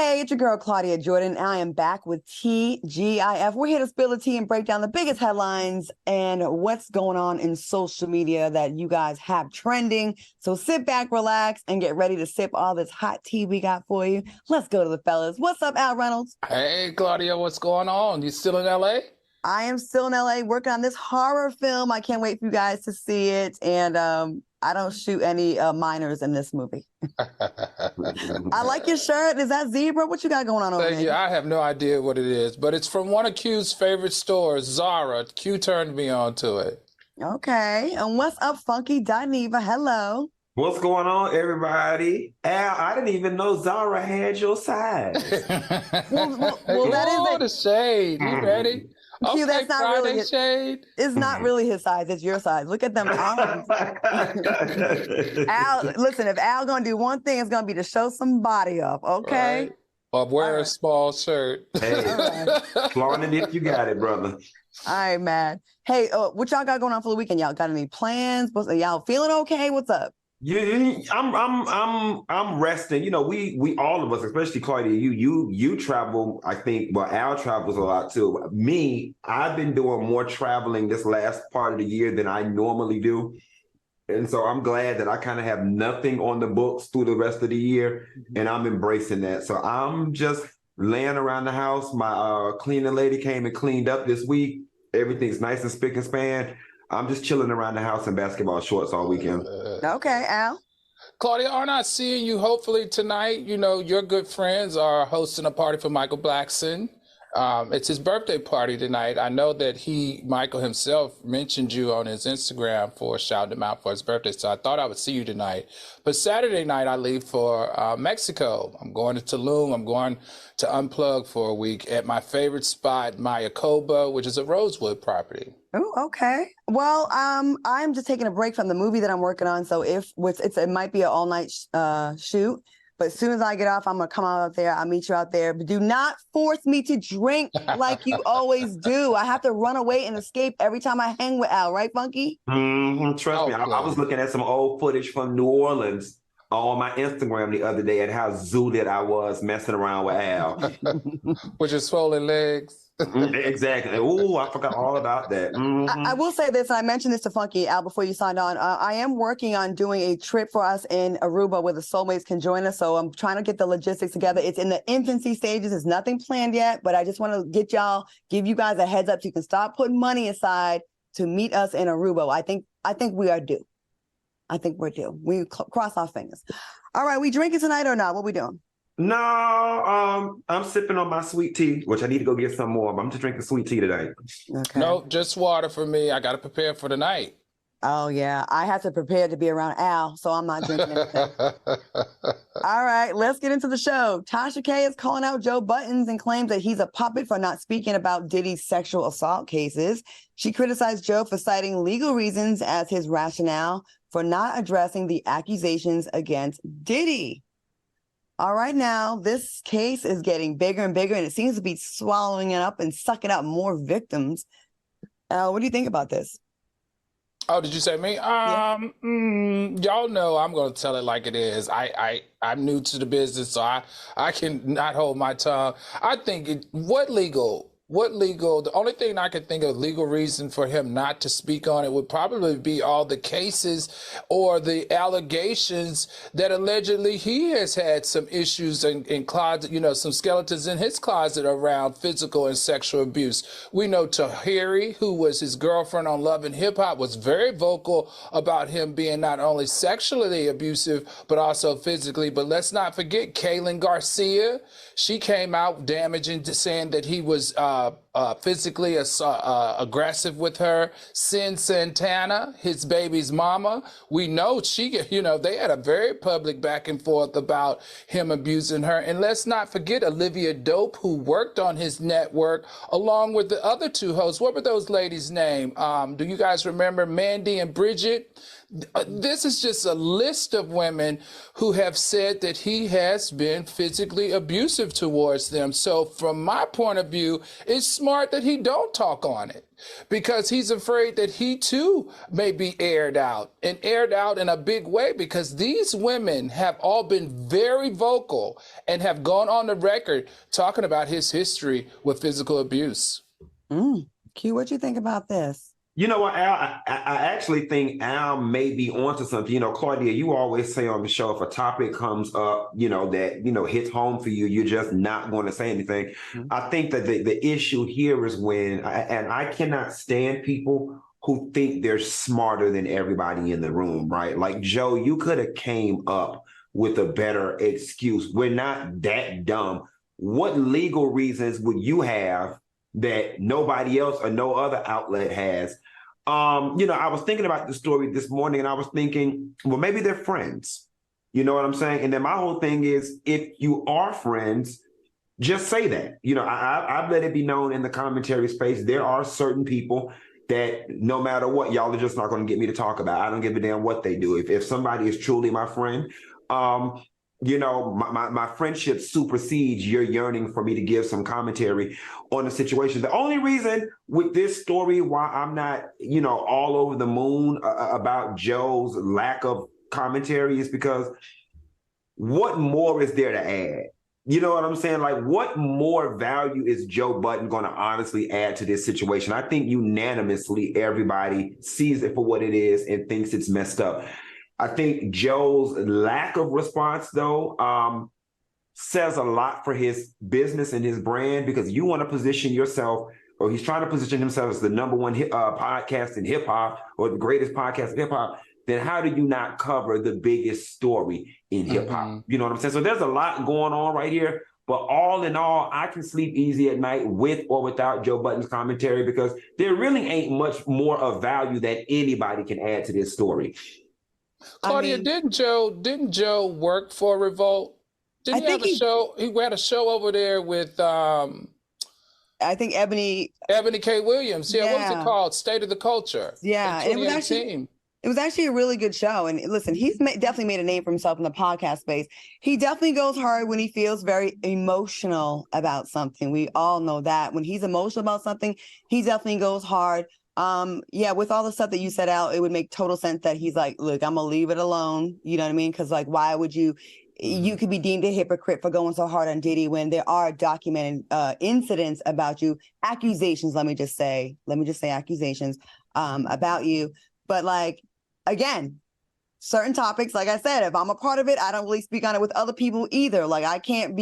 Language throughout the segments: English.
Hey, it's your girl Claudia Jordan. I am back with TGIF. We're here to spill the tea and break down the biggest headlines and what's going on in social media that you guys have trending. So sit back, relax, and get ready to sip all this hot tea we got for you. Let's go to the fellas. What's up, Al Reynolds? Hey, Claudia, what's going on? You still in LA? I am still in LA working on this horror film. I can't wait for you guys to see it. And I don't shoot any minors in this movie. I like your shirt. Is that zebra? What you got going on over there? Yeah, I have no idea what it is, but it's from one of Q's favorite stores, Zara. Q turned me on to it. Okay. And what's up, Funky Dineva? Hello. What's going on, everybody? Al, I didn't even know Zara had your size. well, that is the shade. You ready? Q, Okay, that's not Friday really shade. It's not really his size. It's your size. Look at them arms. Al, listen, if Al gonna do one thing, it's gonna be to show some body up, okay? Right. Or wear a small shirt. Hey, flaunt it if you got it, brother. All right, man. Hey, what y'all got going on for the weekend? Y'all got any plans? Y'all feeling okay? What's up? I'm resting. You know, we all of us, especially Claudia, you travel. I think, well, Al travels a lot too. Me, I've been doing more traveling this last part of the year than I normally do, and so I'm glad that I kind of have nothing on the books through the rest of the year, and I'm embracing that. So I'm just laying around the house. My cleaning lady came and cleaned up this week. Everything's nice and spick and span. I'm just chilling around the house in basketball shorts all weekend. Okay, Al. Claudia, aren't I seeing you hopefully tonight? You know, your good friends are hosting a party for Michael Blackson. It's his birthday party tonight. I know that Michael himself mentioned you on his Instagram for shouting him out for his birthday. So I thought I would see you tonight. But Saturday night, I leave for Mexico. I'm going to Tulum. I'm going to unplug for a week at my favorite spot, Mayacoba, which is a Rosewood property. Oh, okay. Well, I'm just taking a break from the movie that I'm working on. So it might be an all-night shoot. But as soon as I get off, I'm going to come out there. I'll meet you out there. But do not force me to drink like you always do. I have to run away and escape every time I hang with Al. Right, Funky? Trust me. I was looking at some old footage from New Orleans on my Instagram the other day and how zooted I was messing around with Al. With your swollen legs. Exactly. Oh, I forgot all about that. I will say this, and I mentioned this to Funky, Al, before you signed on. I am working on doing a trip for us in Aruba where the soulmates can join us. So I'm trying to get the logistics together. It's in the infancy stages. There's nothing planned yet, but I just want to give you guys a heads up so you can start putting money aside to meet us in Aruba. I think we are due. I think we're due. We cross our fingers. All right, we drinking tonight or not? What we doing? No, I'm sipping on my sweet tea, which I need to go get some more, but I'm just drinking sweet tea today. Okay. No, just water for me. I got to prepare for the night. Oh, yeah. I have to prepare to be around Al, so I'm not drinking anything. All right, let's get into the show. Tasha K is calling out Joe Budden and claims that he's a puppet for not speaking about Diddy's sexual assault cases. She criticized Joe for citing legal reasons as his rationale for not addressing the accusations against Diddy. All right, now, this case is getting bigger and bigger, and it seems to be swallowing it up and sucking up more victims. What do you think about this? Oh, did you say me? Yeah. Y'all know I'm going to tell it like it is. I'm new to the business, so I can not hold my tongue. I think what legal? The only thing I could think of legal reason for him not to speak on it would probably be all the cases or the allegations that allegedly he has had some issues in closet, some skeletons in his closet around physical and sexual abuse. We know Tahiri, who was his girlfriend on Love and Hip Hop, was very vocal about him being not only sexually abusive, but also physically. But let's not forget Kaylin Garcia. She came out damaging, saying that he was physically aggressive with her. Sin Santana, his baby's mama, we know they had a very public back and forth about him abusing her. And let's not forget Olivia Dope, who worked on his network along with the other two hosts. What were those ladies' name? Do you guys remember Mandy and Bridget? This is just a list of women who have said that he has been physically abusive towards them. So from my point of view, it's smart that he don't talk on it. because he's afraid that he too may be aired out in a big way, because these women have all been very vocal and have gone on the record talking about his history with physical abuse. Q, what you think about this? You know what, Al? I actually think Al may be onto something. You know, Claudia, you always say on the show, if a topic comes up, that, hits home for you, you're just not going to say anything. Mm-hmm. I think that the issue here is when, and I cannot stand people who think they're smarter than everybody in the room, right? Like, Joe, you could have came up with a better excuse. We're not that dumb. What legal reasons would you have that nobody else or no other outlet has? I was thinking about the story this morning, and I was thinking, well, maybe they're friends. You know what I'm saying? And then my whole thing is, if you are friends, just say that. I've let it be known in the commentary space, there are certain people that no matter what, y'all are just not going to get me to talk about. I don't give a damn what they do. If somebody is truly my friend, my friendship supersedes your yearning for me to give some commentary on the situation. The only reason with this story why I'm not, all over the moon about Joe's lack of commentary is because what more is there to add? You know what I'm saying? Like, what more value is Joe Budden going to honestly add to this situation? I think unanimously everybody sees it for what it is and thinks it's messed up. I think Joe's lack of response, though, says a lot for his business and his brand, because you want to position yourself, or he's trying to position himself as the number one podcast in hip hop, or the greatest podcast in hip hop. Then how do you not cover the biggest story in hip hop? Mm-hmm. You know what I'm saying? So there's a lot going on right here. But all in all, I can sleep easy at night with or without Joe Budden's commentary, because there really ain't much more of value that anybody can add to this story. Claudia, didn't Joe work for Revolt? Didn't he have a show? He had a show over there with I think Ebony K. Williams. Yeah, what was it called? State of the Culture. Yeah, and it was actually a really good show. And listen, he's definitely made a name for himself in the podcast space. He definitely goes hard when he feels very emotional about something. We all know that. When he's emotional about something, he definitely goes hard. With all the stuff that you said out, it would make total sense that he's like, look, I'm gonna leave it alone. You know what I mean? Because like, why would you could be deemed a hypocrite for going so hard on Diddy when there are documented incidents about you, accusations. Let me just say accusations about you. But like, again, certain topics, like I said, if I'm a part of it, I don't really speak on it with other people either. Like I can't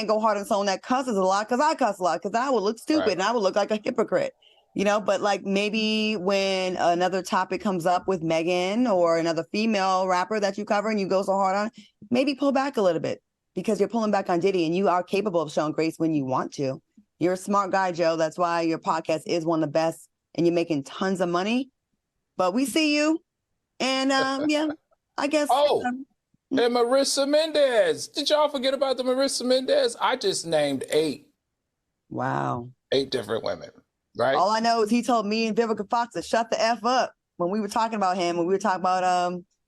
go hard on someone that cusses a lot because I cuss a lot, because I would look stupid and I would look like a hypocrite. But like maybe when another topic comes up with Megan or another female rapper that you cover and you go so hard on, maybe pull back a little bit, because you're pulling back on Diddy and you are capable of showing grace when you want to. You're a smart guy, Joe. That's why your podcast is one of the best and you're making tons of money. But we see you. And I guess. And Marissa Mendez. Did y'all forget about the Marissa Mendez? I just named 8. Wow. 8 different women. Right. All I know is he told me and Vivica Fox to shut the F up when we were talking about him, when we were talking about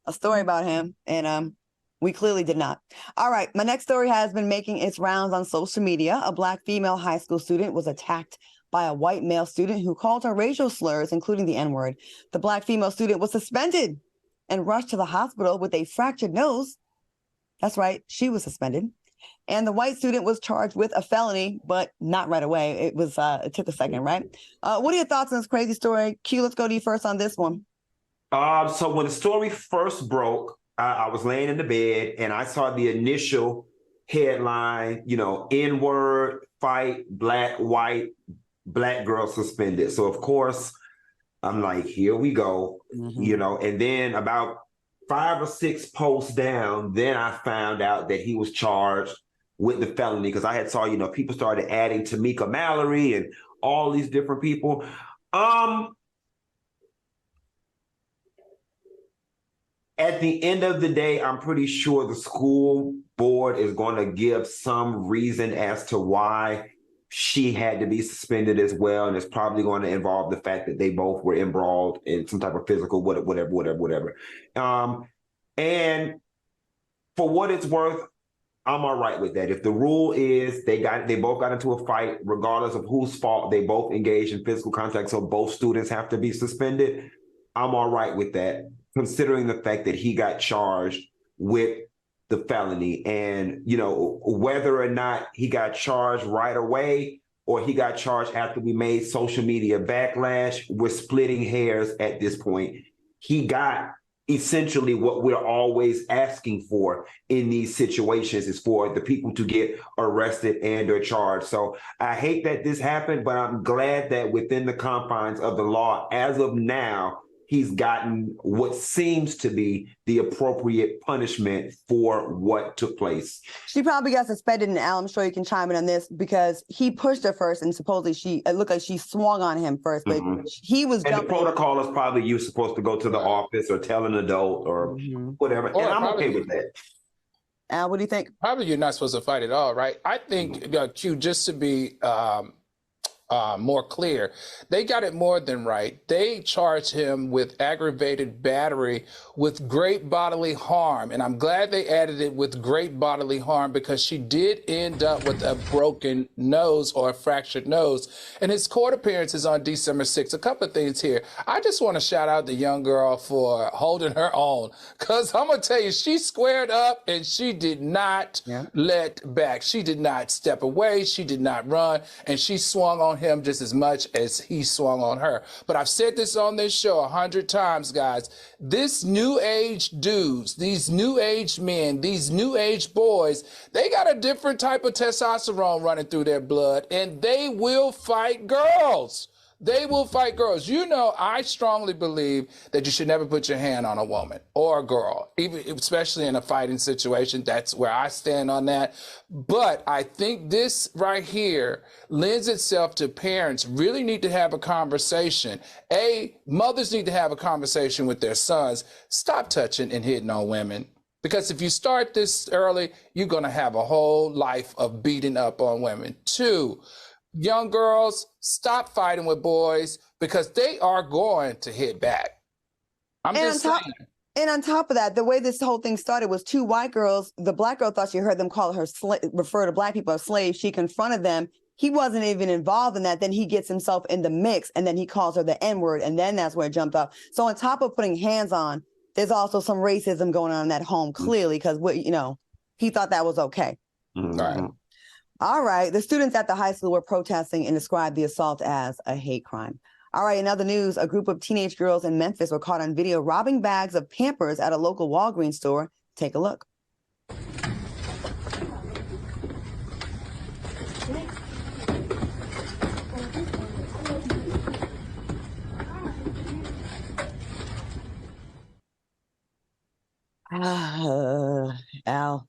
a story about him, and we clearly did not. All right, my next story has been making its rounds on social media. A Black female high school student was attacked by a white male student who called her racial slurs, including the N-word. The Black female student was suspended and rushed to the hospital with a fractured nose. That's right, she was suspended. And the white student was charged with a felony, but not right away. It took a second, right? What are your thoughts on this crazy story? Q, let's go to you first on this one. So when the story first broke, I was laying in the bed and I saw the initial headline, N-word, fight, white, black girl suspended. So of course, I'm like, here we go, and then about 5 or 6 posts down, then I found out that he was charged with the felony, because I had saw, people started adding Tamika Mallory and all these different people. At the end of the day, I'm pretty sure the school board is going to give some reason as to why she had to be suspended as well. And it's probably going to involve the fact that they both were embroiled in some type of physical, whatever. And for what it's worth, I'm all right with that. If the rule is they both got into a fight, regardless of whose fault, they both engaged in physical contact, so both students have to be suspended, I'm all right with that, considering the fact that he got charged with the felony. And, whether or not he got charged right away or he got charged after we made social media backlash, we're splitting hairs at this point. He got essentially what we're always asking for in these situations, is for the people to get arrested and or charged. So I hate that this happened, but I'm glad that within the confines of the law, as of now, he's gotten what seems to be the appropriate punishment for what took place. She probably got suspended, and Al, I'm sure you can chime in on this, because he pushed her first, and supposedly it looked like she swung on him first, but he was and jumping. The protocol is probably you're supposed to go to the office or tell an adult or whatever, and I'm okay with that. Al, what do you think? Probably you're not supposed to fight at all, right? I think, Q, just to be more clear, they got it more than right. They charged him with aggravated battery with great bodily harm. And I'm glad they added it with great bodily harm, because she did end up with a broken nose or a fractured nose. And his court appearance is on December 6th. A couple of things here. I just want to shout out the young girl for holding her own, because I'm going to tell you, she squared up and she did not let back. She did not step away. She did not run. And she swung on him just as much as he swung on her. But I've said this on this show 100 times, guys. This new age dudes, these new age men, these new age boys, they got a different type of testosterone running through their blood, and they will fight girls. They will fight girls. I strongly believe that you should never put your hand on a woman or a girl, especially in a fighting situation. That's where I stand on that. But I think this right here lends itself to parents really need to have a conversation. Mothers need to have a conversation with their sons. Stop touching and hitting on women. Because if you start this early, you're going to have a whole life of beating up on women. 2, young girls, stop fighting with boys, because they are going to hit back. I'm just saying. And on top of that, the way this whole thing started was 2 white girls. The black girl thought she heard them call her, refer to black people as slaves. She confronted them. He wasn't even involved in that. Then he gets himself in the mix, and then he calls her the N-word, and then that's where it jumped off. So on top of putting hands on, there's also some racism going on in that home, clearly, because he thought that was okay. Right. All right. The students at the high school were protesting and described the assault as a hate crime. All right. In other news, a group of teenage girls in Memphis were caught on video robbing bags of Pampers at a local Walgreens store. Take a look. Al.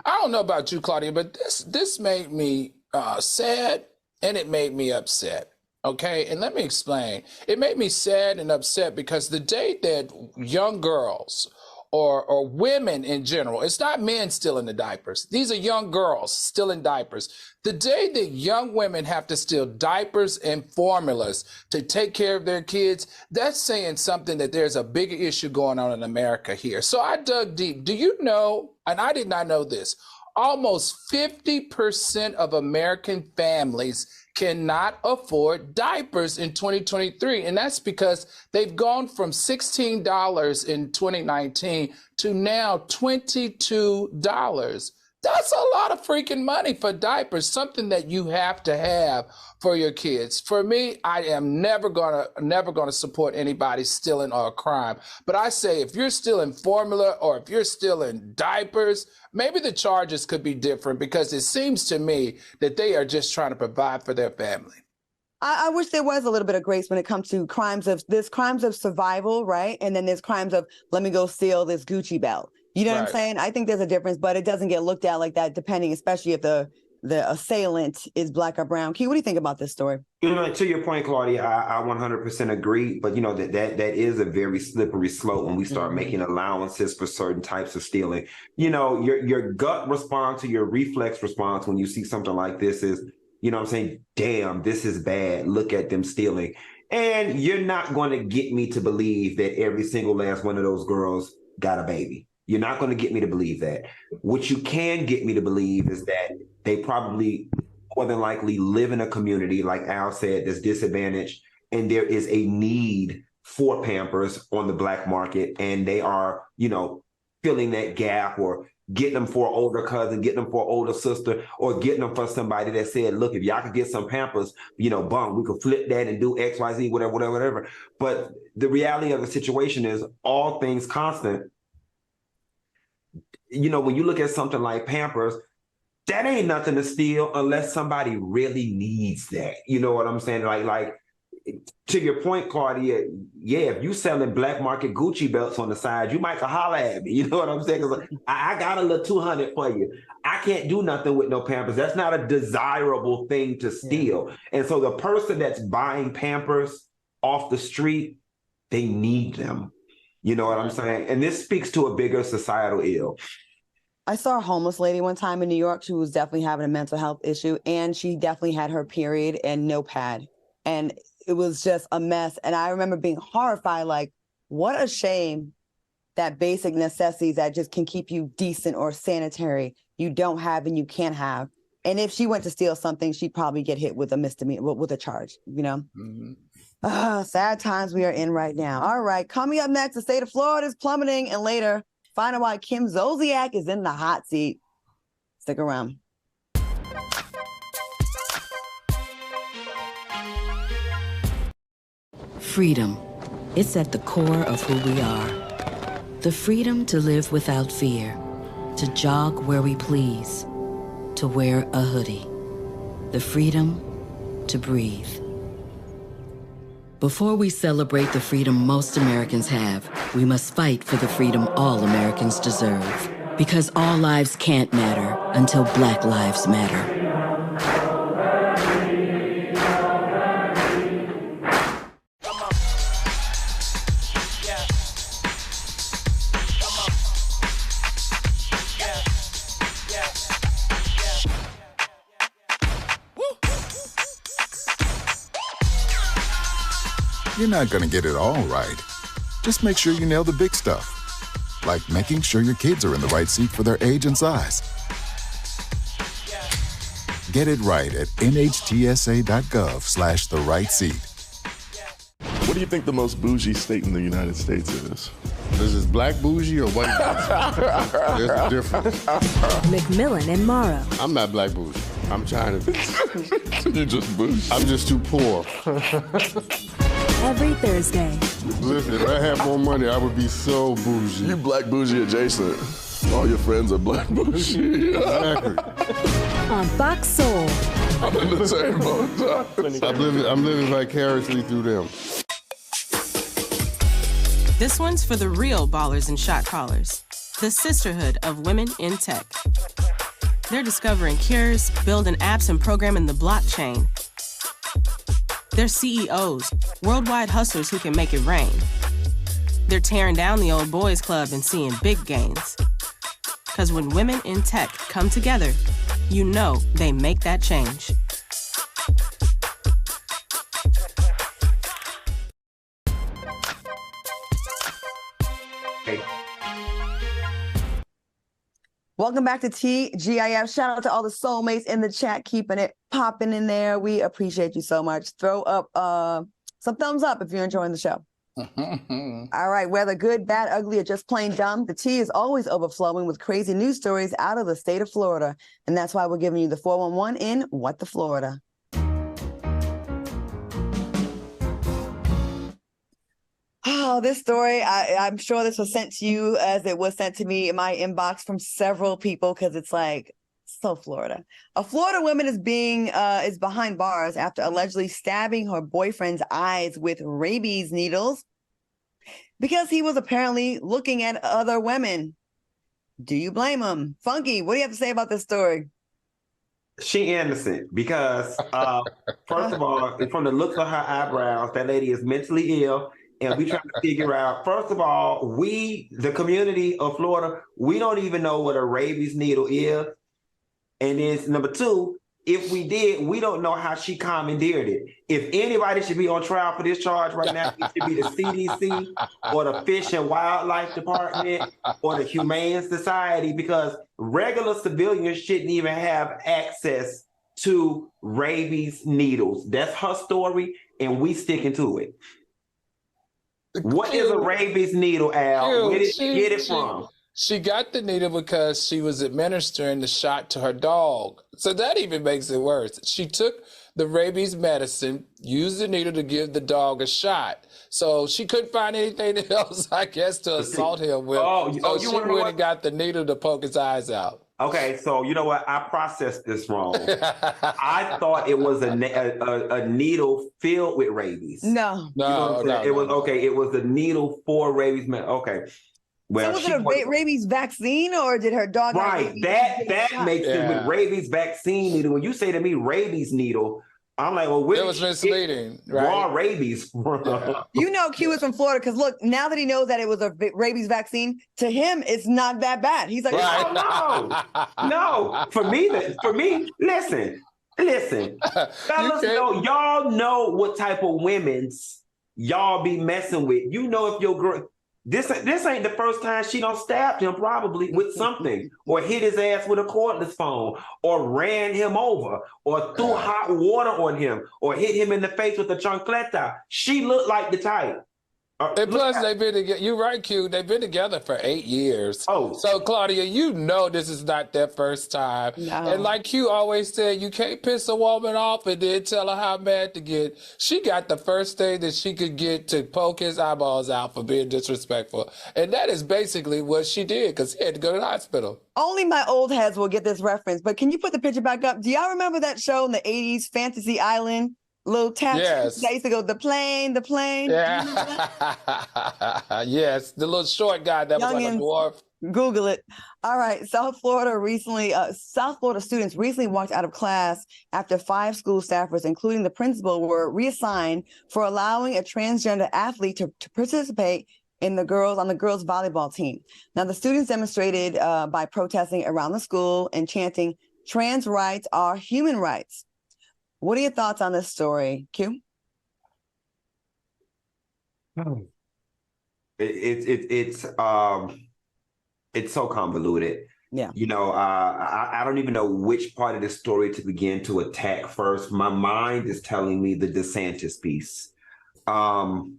I don't know about you, Claudia, but this made me sad, and it made me upset. Okay, and let me explain. It made me sad and upset because the day that young girls or women in general, it's not men still in the diapers. These are young girls still in diapers. The day that young women have to steal diapers and formulas to take care of their kids, that's saying something that there's a bigger issue going on in America here. So I dug deep. Do you know, and I did not know this, almost 50% of American families cannot afford diapers in 2023. And that's because they've gone from $16 in 2019 to now $22. That's a lot of freaking money for diapers, something that you have to have for your kids. For me, I am never gonna support anybody stealing or a crime. But I say if you're stealing formula or if you're stealing diapers, maybe the charges could be different, because it seems to me that they are just trying to provide for their family. I wish there was a little bit of grace when it comes to crimes of survival, right? And then there's crimes of, let me go steal this Gucci belt. You know what I'm saying? I think there's a difference, but it doesn't get looked at like that, depending, especially if the assailant is black or brown. Q, what do you think about this story? To your point, Claudia, I 100% agree. But that is a very slippery slope when we start making allowances for certain types of stealing. Your gut response or your reflex response when you see something like this is, damn, this is bad. Look at them stealing. And you're not going to get me to believe that every single last one of those girls got a baby. You're not going to get me to believe that. What you can get me to believe is that they probably more than likely live in a community, like Al said, that's disadvantaged, and there is a need for Pampers on the Black market, and they are, filling that gap, or getting them for an older cousin, getting them for an older sister, or getting them for somebody that said, look, if y'all could get some Pampers, bum, we could flip that and do X, Y, Z, whatever. But the reality of the situation is, all things constant, when you look at something like Pampers, that ain't nothing to steal unless somebody really needs that. You know what I'm saying? Like to your point, Claudia, yeah, if you selling black market Gucci belts on the side, you might holler at me. You know what I'm saying? 'Cause I got a little 200 for you. I can't do nothing with no Pampers. That's not a desirable thing to steal. Yeah. And so the person that's buying Pampers off the street, they need them. You know what I'm saying? And this speaks to a bigger societal ill. I saw a homeless lady one time in New York. She was definitely having a mental health issue, and she definitely had her period and no pad. And it was just a mess. And I remember being horrified, like, what a shame that basic necessities that just can keep you decent or sanitary, you don't have and you can't have. And if she went to steal something, she'd probably get hit with a misdemeanor, with a charge, Mm-hmm. Sad times we are in right now. All right, coming up next, the state of Florida is plummeting, and later, find out why Kim Zolciak is in the hot seat. Stick around. Freedom. It's at the core of who we are. The freedom to live without fear, to jog where we please, to wear a hoodie. The freedom to breathe. Before we celebrate the freedom most Americans have, we must fight for the freedom all Americans deserve. Because all lives can't matter until Black lives matter. You're not going to get it all right. Just make sure you nail the big stuff, like making sure your kids are in the right seat for their age and size. Get it right at nhtsa.gov/the right seat. What do you think the most bougie state in the United States is? Is this black bougie or white bougie? There's a difference. McMillan and Morrow. I'm not black bougie. I'm trying to. You're just bougie. I'm just too poor. Every Thursday. Listen, if I had more money, I would be so bougie. You black bougie adjacent. All your friends are black bougie. Exactly. On Fox Soul. I'm in the same boat. I'm living vicariously through them. This one's for the real ballers and shot callers. The sisterhood of women in tech. They're discovering cures, building apps, and programming the blockchain. They're CEOs, worldwide hustlers who can make it rain. They're tearing down the old boys club and seeing big gains. Because when women in tech come together, you know they make that change. Welcome back to TGIF. Shout out to all the soulmates in the chat, keeping it popping in there. We appreciate you so much. Throw up some thumbs up if you're enjoying the show. All right, whether good, bad, ugly, or just plain dumb, the tea is always overflowing with crazy news stories out of the state of Florida. And that's why we're giving you the 411 in What the Florida. Oh, this story, I'm sure this was sent to you as it was sent to me in my inbox from several people, because it's like, so Florida. A Florida woman is behind bars after allegedly stabbing her boyfriend's eyes with rabies needles because he was apparently looking at other women. Do you blame him? Funky, what do you have to say about this story? She innocent because, first of all, from the looks of her eyebrows, that lady is mentally ill. And we trying to figure out, first of all, the community of Florida, we don't even know what a rabies needle is. And then number two, If we did, we don't know how she commandeered it. If anybody should be on trial for this charge right now, it should be the CDC or the Fish and Wildlife Department or the Humane Society, because regular civilians shouldn't even have access to rabies needles. That's her story, and we sticking to it. What is a rabies needle, Al? Where did she get it from? She got the needle because she was administering the shot to her dog. So that even makes it worse. She took the rabies medicine, used the needle to give the dog a shot. So she couldn't find anything else, I guess, to assault him with. So she went and got the needle to poke his eyes out. Okay, so you know what? I processed this wrong. I thought it was a needle filled with rabies. No. It was a needle for rabies. Okay. Well, so was it a rabies vaccine, or did her dog? Right, that makes it with rabies vaccine needle. When you say to me rabies needle, I'm like, well, it was misleading, right? Raw rabies. You know, Q is from Florida because look, now that he knows that it was a rabies vaccine, to him it's not that bad. He's like, oh no. For me, listen, fellas, y'all know what type of women's y'all be messing with. You know, if your girl. This ain't the first time she done stabbed him probably with something, or hit his ass with a cordless phone, or ran him over, or threw hot water on him, or hit him in the face with a chancleta. She looked like the type. And plus, they've been together. You're right, Q. They've been together for 8 years. Oh, so Claudia, you know this is not their first time. No. And like Q always said, you can't piss a woman off and then tell her how mad to get. She got the first thing that she could get to poke his eyeballs out for being disrespectful, and that is basically what she did because he had to go to the hospital. Only my old heads will get this reference. But can you put the picture back up? Do y'all remember that show in the 80s, Fantasy Island? Little tap. Yes. That used to go, the plane. Yeah. Yes, the little short guy that was like a dwarf. Google it. All right. South Florida students recently walked out of class after 5 school staffers, including the principal, were reassigned for allowing a transgender athlete to participate on the girls' volleyball team. Now, the students demonstrated by protesting around the school and chanting, "Trans rights are human rights." What are your thoughts on this story, Q? It's so convoluted. Yeah. You know, I don't even know which part of the story to begin to attack first. My mind is telling me the DeSantis piece. Let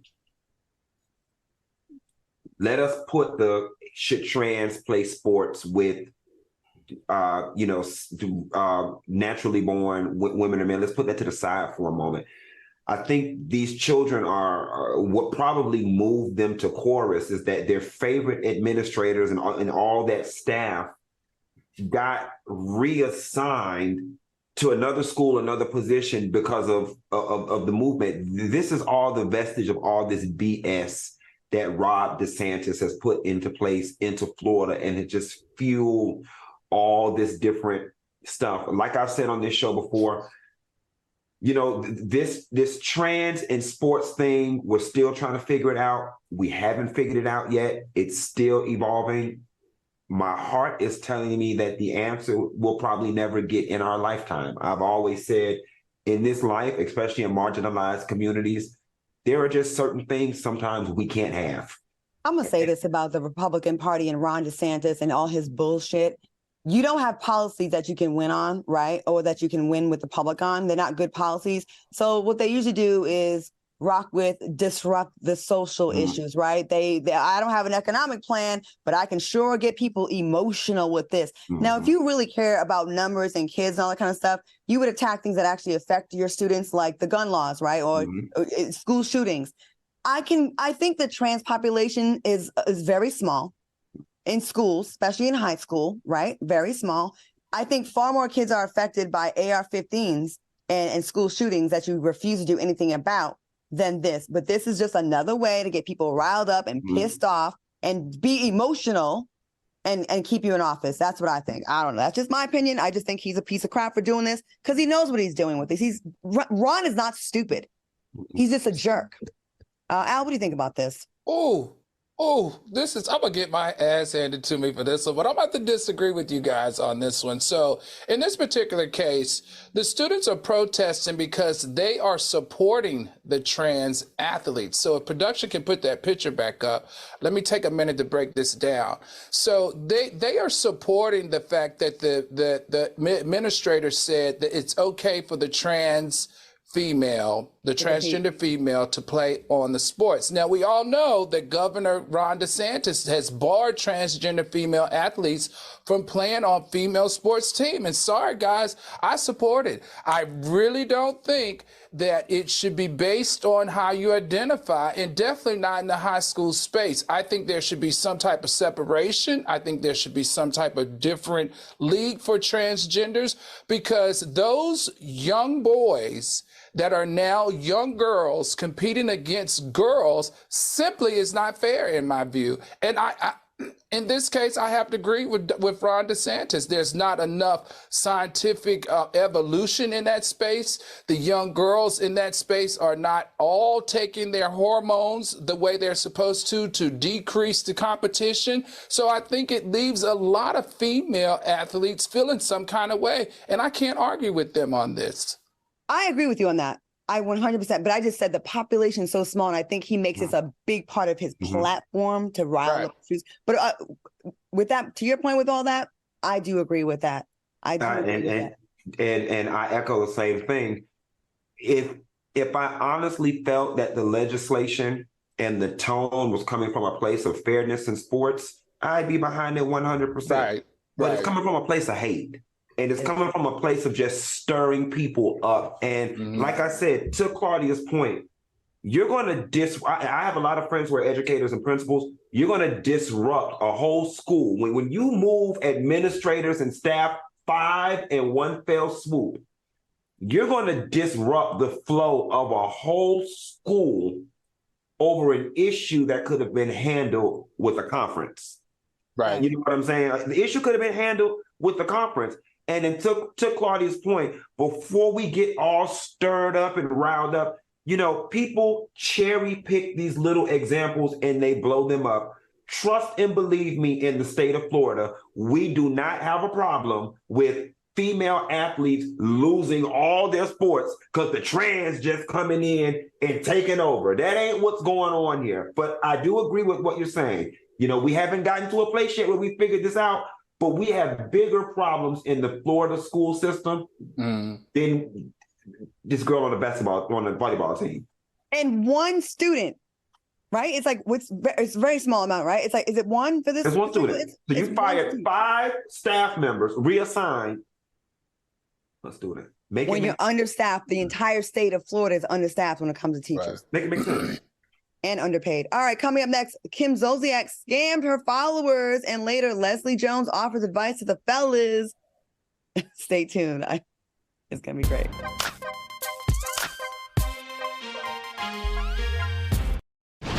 us put the should trans play sports with naturally born women or men. Let's put that to the side for a moment. I think these children are what probably moved them to chorus is that their favorite administrators and all that staff got reassigned to another school, another position because of the movement. This is all the vestige of all this BS that Rob DeSantis has put into place into Florida, and it just fueled all this different stuff. Like I've said on this show before, you know, this trans and sports thing, we're still trying to figure it out. We haven't figured it out yet. It's still evolving. My heart is telling me that the answer we'll probably never get in our lifetime. I've always said in this life, especially in marginalized communities, there are just certain things sometimes we can't have. I'm going to say this about the Republican Party and Ron DeSantis and all his bullshit. You don't have policies that you can win on, right? Or that you can win with the public on. They're not good policies. So what they usually do is disrupt the social issues, right? I don't have an economic plan, but I can sure get people emotional with this. Now, if you really care about numbers and kids and all that kind of stuff, you would attack things that actually affect your students, like the gun laws, right? Or school shootings. I think the trans population is very small in schools, especially in high school, right? Very small. I think far more kids are affected by AR-15s and school shootings that you refuse to do anything about than this. But this is just another way to get people riled up and pissed off and be emotional and keep you in office. That's what I think. I don't know. That's just my opinion. I just think he's a piece of crap for doing this because he knows what he's doing with this. Ron is not stupid. He's just a jerk. Al, what do you think about this? Oh, Oh, I'm gonna get my ass handed to me for this one, but I'm about to disagree with you guys on this one. So in this particular case, the students are protesting because they are supporting the trans athletes. So if production can put that picture back up, let me take a minute to break this down. So they are supporting the fact that the administrator said that it's okay for the transgender female to play on the sports. Now, we all know that Governor Ron DeSantis has barred transgender female athletes from playing on female sports team. And sorry, guys, I support it. I really don't think that it should be based on how you identify, and definitely not in the high school space. I think there should be some type of separation. I think there should be some type of different league for transgenders, because those young boys that are now young girls competing against girls simply is not fair in my view. And I in this case, I have to agree with Ron DeSantis. There's not enough scientific evolution in that space. The young girls in that space are not all taking their hormones the way they're supposed to decrease the competition. So I think it leaves a lot of female athletes feeling some kind of way. And I can't argue with them on this. I agree with you on that. I 100%, but I just said the population is so small, and I think he makes this a big part of his platform to rile up the streets. But with that, to your point with all that, I do agree with that. I do agree with that. And I echo the same thing. If I honestly felt that the legislation and the tone was coming from a place of fairness in sports, I'd be behind it 100%. Right. But it's coming from a place of hate. And it's coming from a place of just stirring people up. And like I said, to Claudia's point, you're going to I have a lot of friends who are educators and principals. You're going to disrupt a whole school. When you move administrators and staff 5 in one fell swoop, you're going to disrupt the flow of a whole school over an issue that could have been handled with a conference. Right. You know what I'm saying? The issue could have been handled with the conference. And then to Claudia's point, before we get all stirred up and riled up, you know, people cherry pick these little examples and they blow them up. Trust and believe me, in the state of Florida, we do not have a problem with female athletes losing all their sports because the trans just coming in and taking over. That ain't what's going on here. But I do agree with what you're saying. You know, we haven't gotten to a place yet where we figured this out. But we have bigger problems in the Florida school system than this girl on the volleyball team. And one student, right? It's like it's a very small amount, right? It's like, is it one for this? It's one student. So you fired 5 staff members, reassigned a student. When you're understaffed, the entire state of Florida is understaffed when it comes to teachers. Make it make sense. And underpaid. All right, coming up next, Kim Zolciak scammed her followers, and later Leslie Jones offers advice to the fellas. Stay tuned. It's going to be great.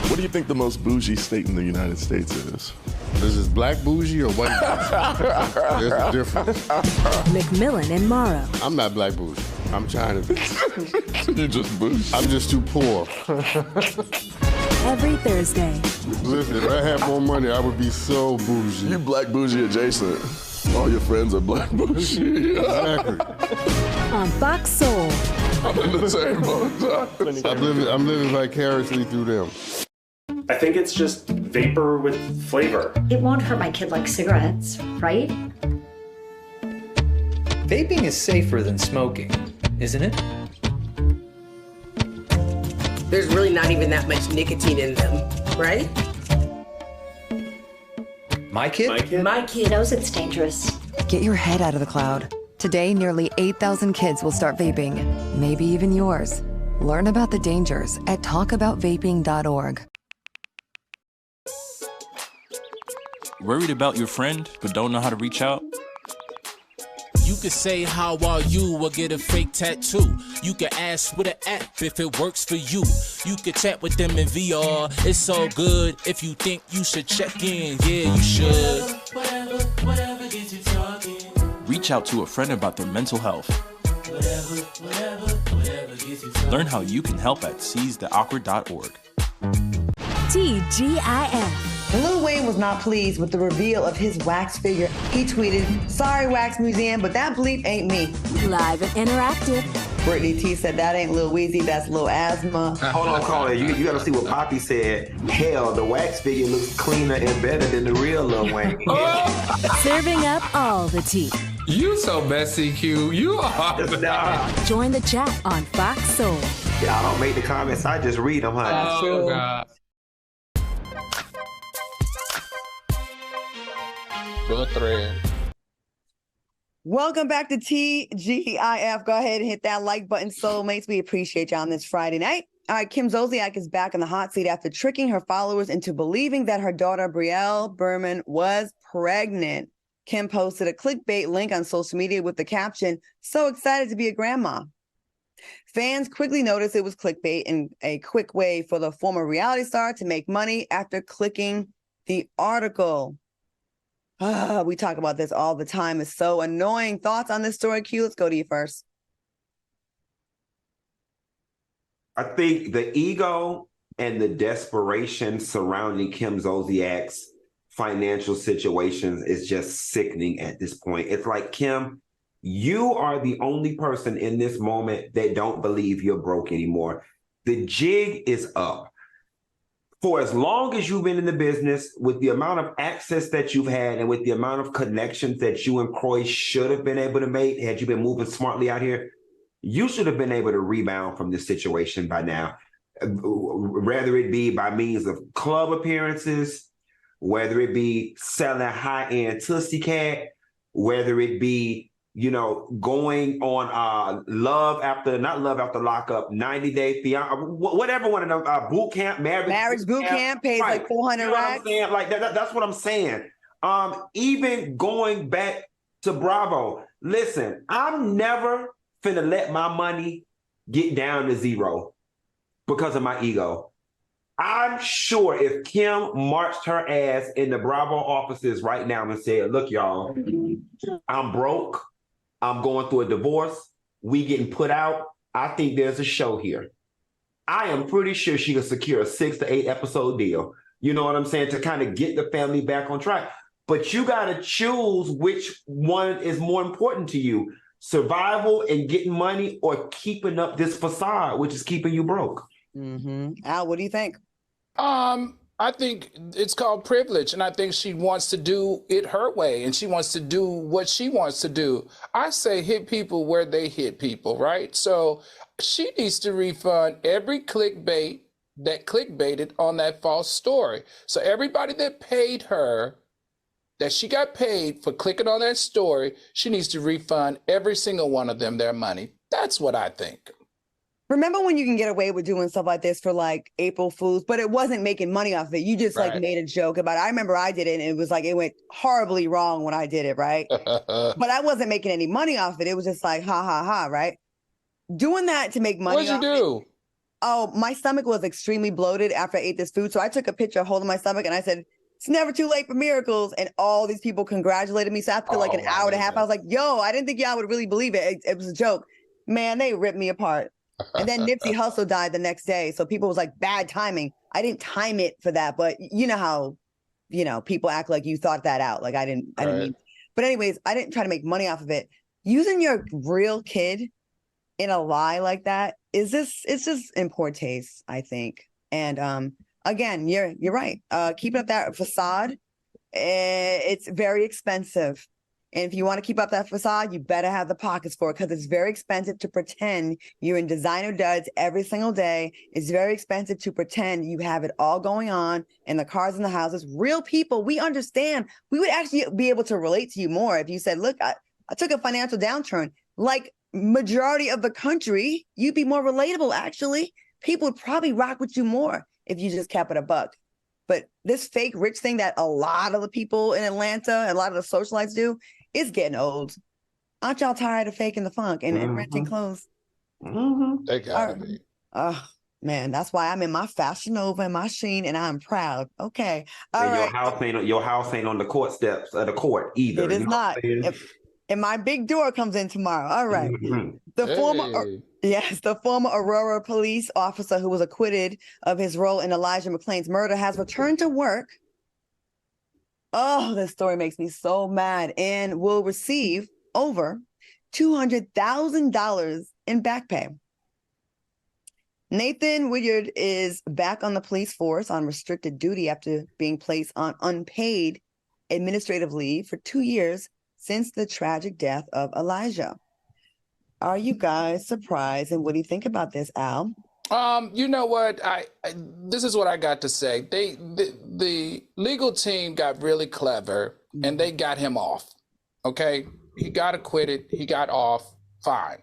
What do you think the most bougie state in the United States is? This is black bougie or white bougie? There's a difference. McMillan and Morrow. I'm not black bougie. I'm trying to be. You just bougie. I'm just too poor. Every Thursday. Listen, if I had more money, I would be so bougie. You black bougie adjacent. All your friends are black bougie. Exactly. On Fox Soul. I'm in the same boat. I'm living vicariously through them. I think it's just vapor with flavor. It won't hurt my kid like cigarettes, right? Vaping is safer than smoking, isn't it? There's really not even that much nicotine in them, right? My kid? My kid knows it's dangerous. Get your head out of the cloud. Today, nearly 8,000 kids will start vaping, maybe even yours. Learn about the dangers at talkaboutvaping.org. Worried about your friend, but don't know how to reach out? You could say, how are you, or get a fake tattoo. You could ask with an app if it works for you. You could chat with them in VR, it's so good. If you think you should check in, yeah, you should. Whatever gets you talking. Reach out to a friend about their mental health. Whatever gets you talking. Learn how you can help at seizetheawkward.org. TGIF. Lil Wayne was not pleased with the reveal of his wax figure. He tweeted, "Sorry, Wax Museum, but that bleep ain't me." Live and interactive. Brittany T said, "That ain't Lil Weezy, that's Lil Asthma." Hold on, caller. You got to see what Poppy said. Hell, the wax figure looks cleaner and better than the real Lil Wayne. Serving up all the tea. You so messy, Q. You are. Join the chat on Fox Soul. Y'all don't make the comments. I just read them, honey. Oh, God. Good thread. Welcome back to TGIF. Go ahead and hit that like button, soulmates. We appreciate you on this Friday night. All right, Kim Zolciak is back in the hot seat after tricking her followers into believing that her daughter, Brielle Berman, was pregnant. Kim posted a clickbait link on social media with the caption, "So excited to be a grandma." Fans quickly noticed it was clickbait and a quick way for the former reality star to make money after clicking the article. We talk about this all the time. It's so annoying. Thoughts on this story, Q? Let's go to you first. I think the ego and the desperation surrounding Kim Zolciak's financial situations is just sickening at this point. It's like, Kim, you are the only person in this moment that don't believe you're broke anymore. The jig is up. For as long as you've been in the business, with the amount of access that you've had and with the amount of connections that you and Croy should have been able to make, had you been moving smartly out here, you should have been able to rebound from this situation by now, whether it be by means of club appearances, whether it be selling high-end Tootsie Cat, whether it be, going on Love After Lockup, 90-day fiance, whatever one of them, boot camp, marriage boot camp pays right. like 400 racks. Like that's what I'm saying. Even going back to Bravo, listen, I'm never finna let my money get down to zero because of my ego. I'm sure if Kim marched her ass in the Bravo offices right now and said, "Look, y'all, I'm broke. I'm going through a divorce. We getting put out. I think there's a show here." I am pretty sure she could secure a 6 to 8 episode deal. You know what I'm saying? To kind of get the family back on track. But you got to choose which one is more important to you. Survival and getting money, or keeping up this facade, which is keeping you broke. Mm-hmm. Al, what do you think? I think it's called privilege, and I think she wants to do it her way, and she wants to do what she wants to do. I say hit people where they hit people, right? So she needs to refund every clickbait that clickbaited on that false story. So everybody that paid her, that she got paid for clicking on that story, she needs to refund every single one of them their money. That's what I think. Remember when you can get away with doing stuff like this for like April Fools, but it wasn't making money off of it. You just like made a joke about it. I remember I did it and it was like, it went horribly wrong when I did it, right? But I wasn't making any money off it. It was just like, ha, ha, ha, right? Doing that to make money. What'd you do? Oh, my stomach was extremely bloated after I ate this food. So I took a picture holding my stomach and I said, "It's never too late for miracles." And all these people congratulated me. So after like an hour and a half, I was like, yo, I didn't think y'all would really believe it. It was a joke. Man, they ripped me apart. And then Nipsey Hussle died the next day. So people was like, bad timing. I didn't time it for that. But you know how, people act like you thought that out. Like I didn't mean. But anyways, I didn't try to make money off of it. Using your real kid in a lie like that it's just in poor taste, I think. And again, you're right. Keeping up that facade, it's very expensive. And if you want to keep up that facade, you better have the pockets for it, because it's very expensive to pretend you're in designer duds every single day. It's very expensive to pretend you have it all going on and the cars and the houses. Real people, we understand. We would actually be able to relate to you more if you said, look, I took a financial downturn. Like majority of the country, you'd be more relatable, actually. People would probably rock with you more if you just kept it a buck. But this fake rich thing that a lot of the people in Atlanta, a lot of the socialites do, it's getting old. Aren't y'all tired of faking the funk and renting clothes? They gotta be. Oh, man, that's why I'm in my Fashion Nova and my Sheen, and I'm proud. Okay. All right. Your house ain't on the court steps of the court either. It is not. And my big door comes in tomorrow. All right. The former Yes, the former Aurora police officer who was acquitted of his role in Elijah McClain's murder has returned to work. Oh, this story makes me so mad, and will receive over $200,000 in back pay. Nathan Woodyard is back on the police force on restricted duty after being placed on unpaid administrative leave for 2 years since the tragic death of Elijah. Are you guys surprised? And what do you think about this, Al? You know what? This is what I got to say. The legal team got really clever and they got him off. Okay, he got acquitted. He got off. Fine.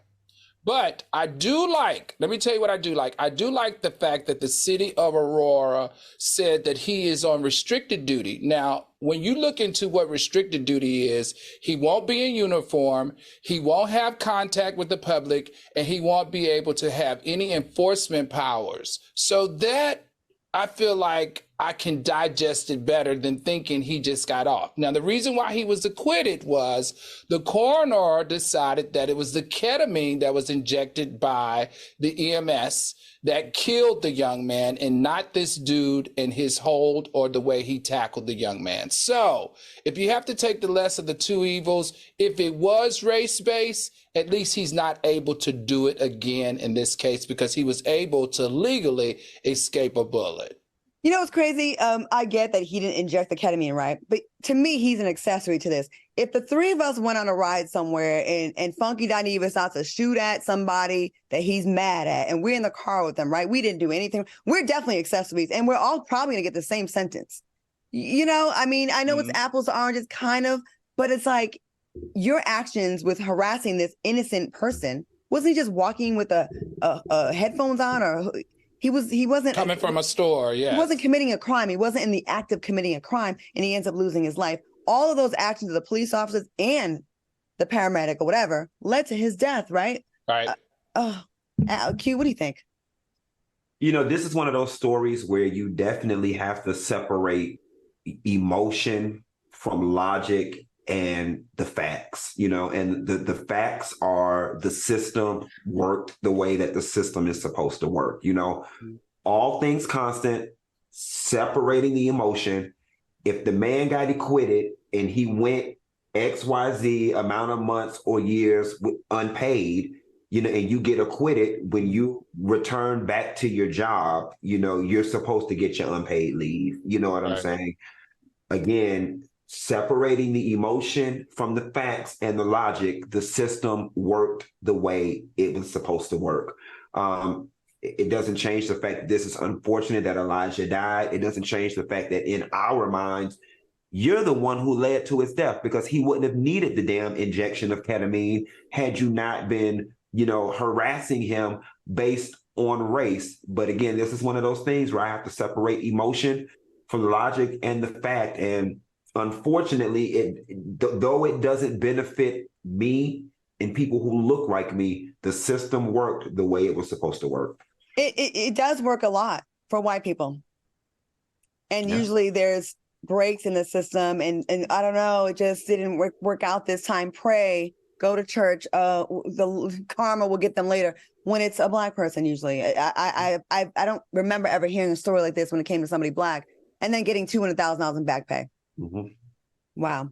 But I do like, let me tell you what I do like. I do like the fact that the city of Aurora said that he is on restricted duty. Now, when you look into what restricted duty is, he won't be in uniform, he won't have contact with the public, and he won't be able to have any enforcement powers. So that, I feel like I can digest it better than thinking he just got off. Now, the reason why he was acquitted was the coroner decided that it was the ketamine that was injected by the EMS that killed the young man and not this dude and his hold or the way he tackled the young man. So if you have to take the less of the two evils, if it was race-based, at least he's not able to do it again in this case because he was able to legally escape a bullet. You know what's crazy? I get that he didn't inject the ketamine, right? But to me, he's an accessory to this. If the three of us went on a ride somewhere and Funky Diney decides to shoot at somebody that he's mad at, and we're in the car with them, right? We didn't do anything. We're definitely accessories, and we're all probably going to get the same sentence. You know, I mean, I know it's apples to oranges, kind of, but it's like your actions with harassing this innocent person. Wasn't he just walking with a headphones on, or he wasn't coming from a store? Yeah, he wasn't committing a crime. He wasn't in the act of committing a crime, and he ends up losing his life. All of those actions of the police officers and the paramedic or whatever led to his death, right? Right. Q, what do you think? You know, this is one of those stories where you definitely have to separate emotion from logic and the facts, you know, and the facts are the system worked the way that the system is supposed to work, you know, all things constant, separating the emotion. If the man got acquitted and he went XYZ amount of months or years unpaid, you know, and you get acquitted, when you return back to your job, you know, you're supposed to get your unpaid leave. You know what I'm saying? Again, separating the emotion from the facts and the logic, the system worked the way it was supposed to work. It doesn't change the fact that this is unfortunate that Elijah died. It doesn't change the fact that in our minds, you're the one who led to his death, because he wouldn't have needed the damn injection of ketamine had you not been, you know, harassing him based on race. But again, this is one of those things where I have to separate emotion from logic and the fact. And unfortunately, though it doesn't benefit me and people who look like me, the system worked the way it was supposed to work. It does work a lot for white people. And usually there's breaks in the system, and I don't know, it just didn't work out this time. Pray, go to church, the karma will get them later. When it's a Black person, usually. I don't remember ever hearing a story like this when it came to somebody Black, and then getting $200,000 in back pay. Wow.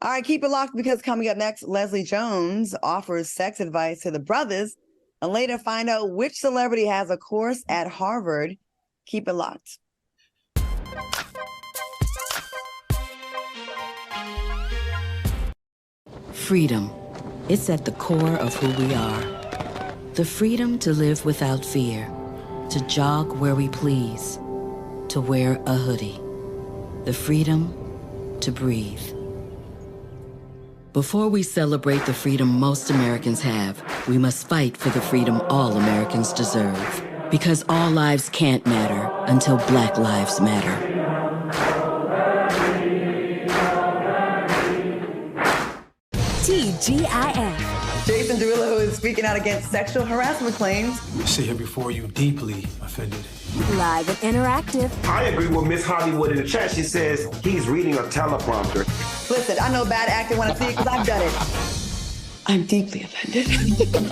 All right, keep it locked, because coming up next, Leslie Jones offers sex advice to the brothers, and later find out which celebrity has a course at Harvard. Keep it locked. Freedom. It's at the core of who we are. The freedom to live without fear, to jog where we please, to wear a hoodie. The freedom to breathe. Before we celebrate the freedom most Americans have, we must fight for the freedom all Americans deserve. Because all lives can't matter until Black lives matter. TGIF. Jason Derulo is speaking out against sexual harassment claims. I sit here before you deeply offended. Live and interactive. I agree with Miss Hollywood in the chat. She says he's reading a teleprompter. Listen, I know bad acting when I see it, because I've done it. I'm deeply offended.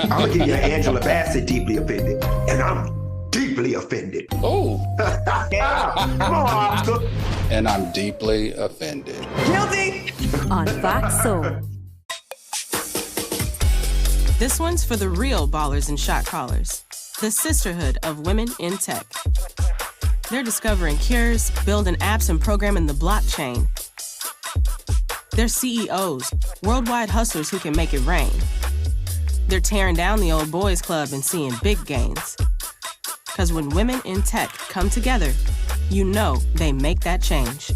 I'm gonna give you an Angela Bassett deeply offended, and I'm deeply offended. Oh, come on, Oscar. And I'm deeply offended. Guilty. On Fox Soul. This one's for the real ballers and shot callers, the sisterhood of women in tech. They're discovering cures, building apps, and programming the blockchain. They're CEOs, worldwide hustlers who can make it rain. They're tearing down the old boys club and seeing big gains. Because when women in tech come together, you know they make that change.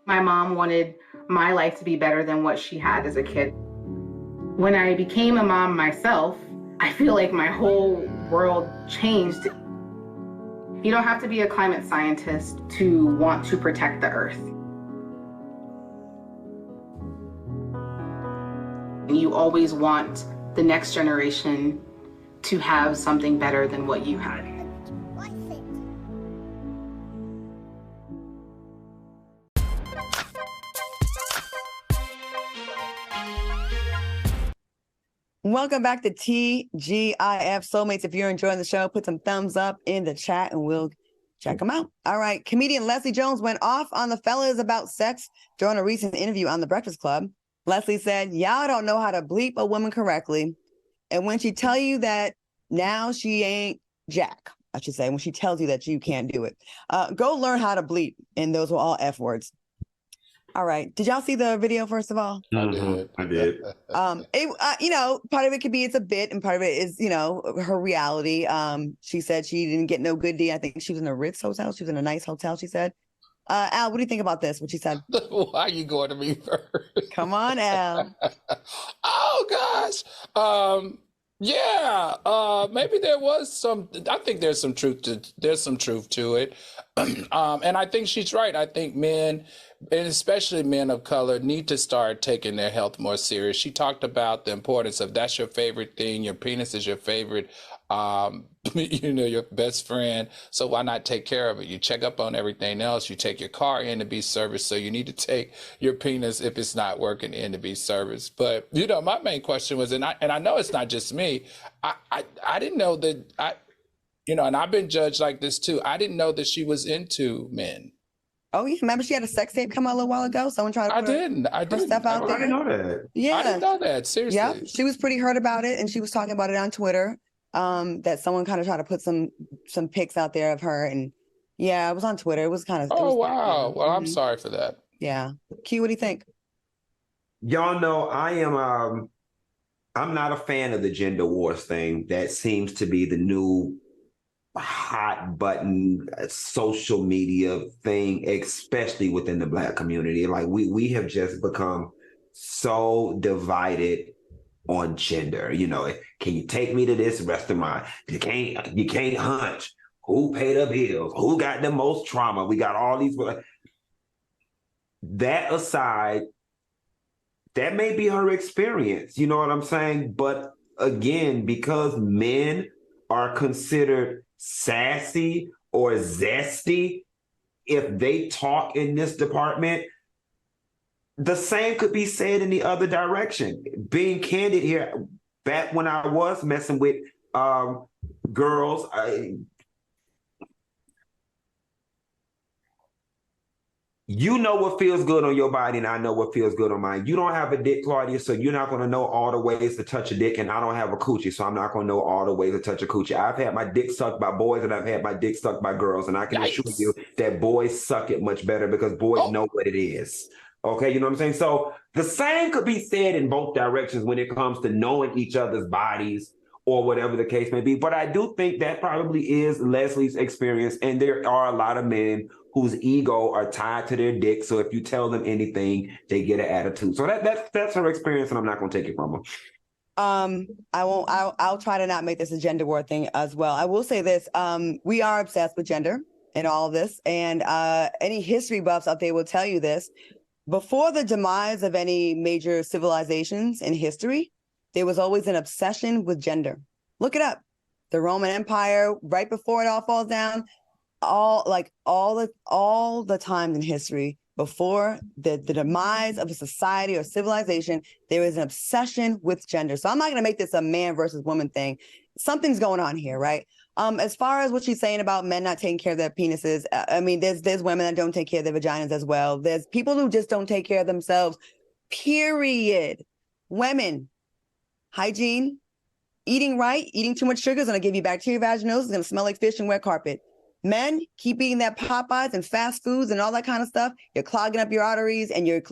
My mom wanted my life to be better than what she had as a kid. When I became a mom myself, I feel like my whole world changed. You don't have to be a climate scientist to want to protect the earth. You always want the next generation to have something better than what you had. Welcome back to TGIF Soulmates. If you're enjoying the show, put some thumbs up in the chat and we'll check them out. All right. Comedian Leslie Jones went off on the fellas about sex during a recent interview on The Breakfast Club. Leslie said, y'all don't know how to bleep a woman correctly. And when she tell you that now she ain't Jack, I should say, when she tells you that you can't do it, go learn how to bleep. And those were all F words. All right. Did y'all see the video, first of all? I did. Part of it could be it's a bit and part of it is, her reality. She said she didn't get no good D. I think she was in a Ritz hotel. She was in a nice hotel, she said. Al, what do you think about this? What she said? Why are you going to me first? Come on, Al. Oh, gosh. Maybe there was some, I think there's some truth to it. And I think she's right. I think men, and especially men of color, need to start taking their health more serious. She talked about the importance of that's your favorite thing. Your penis is your favorite, your best friend. So why not take care of it? You check up on everything else. You take your car in to be serviced. So you need to take your penis, if it's not working, in to be serviced. But, my main question was, and I know it's not just me. I didn't know that and I've been judged like this too. I didn't know that she was into men. Oh, yeah. Remember she had a sex tape come out a little while ago? Someone tried to put her stuff out there. I didn't know that. Yeah. I didn't know that. Seriously. Yeah. She was pretty hurt about it. And she was talking about it on Twitter, that someone kind of tried to put some pics out there of her. And yeah, it was on Twitter. It was kind of. Oh, wow. Well, I'm sorry for that. Yeah. Q, what do you think? Y'all know I'm not a fan of the gender wars thing. That seems to be the new hot button social media thing, especially within the Black community. Like we have just become so divided on gender. Can you take me to this restaurant? You can't hunch. Who paid the bills? Who got the most trauma? We got all these. That aside, that may be her experience. You know what I'm saying? But again, because men are considered sassy or zesty, if they talk in this department, the same could be said in the other direction. Being candid here, back when I was messing with girls, you know what feels good on your body, and I know what feels good on mine. You don't have a dick, Claudia, so you're not going to know all the ways to touch a dick, and I don't have a coochie, so I'm not going to know all the ways to touch a coochie. I've had my dick sucked by boys, and I've had my dick sucked by girls, and I can assure you that boys suck it much better because boys know what it is. Okay, you know what I'm saying? So the same could be said in both directions when it comes to knowing each other's bodies or whatever the case may be. But I do think that probably is Leslie's experience, and there are a lot of men whose ego are tied to their dick. So if you tell them anything, they get an attitude. So that's her experience, and I'm not going to take it from her. I'll try to not make this a gender war thing as well. I will say this. We are obsessed with gender in all of this. And any history buffs out there will tell you this. Before the demise of any major civilizations in history, there was always an obsession with gender. Look it up. The Roman Empire, right before it all falls down, all the times in history, before the demise of a society or civilization, there is an obsession with gender. So I'm not going to make this a man versus woman thing. Something's going on here, right? As far as what she's saying about men not taking care of their penises, I mean, there's women that don't take care of their vaginas as well. There's people who just don't take care of themselves, period. Women, hygiene, eating right, eating too much sugar is going to give you bacterial vaginosis. It's going to smell like fish and wet carpet. Men, keep eating that Popeyes and fast foods and all that kind of stuff. You're clogging up your arteries and you're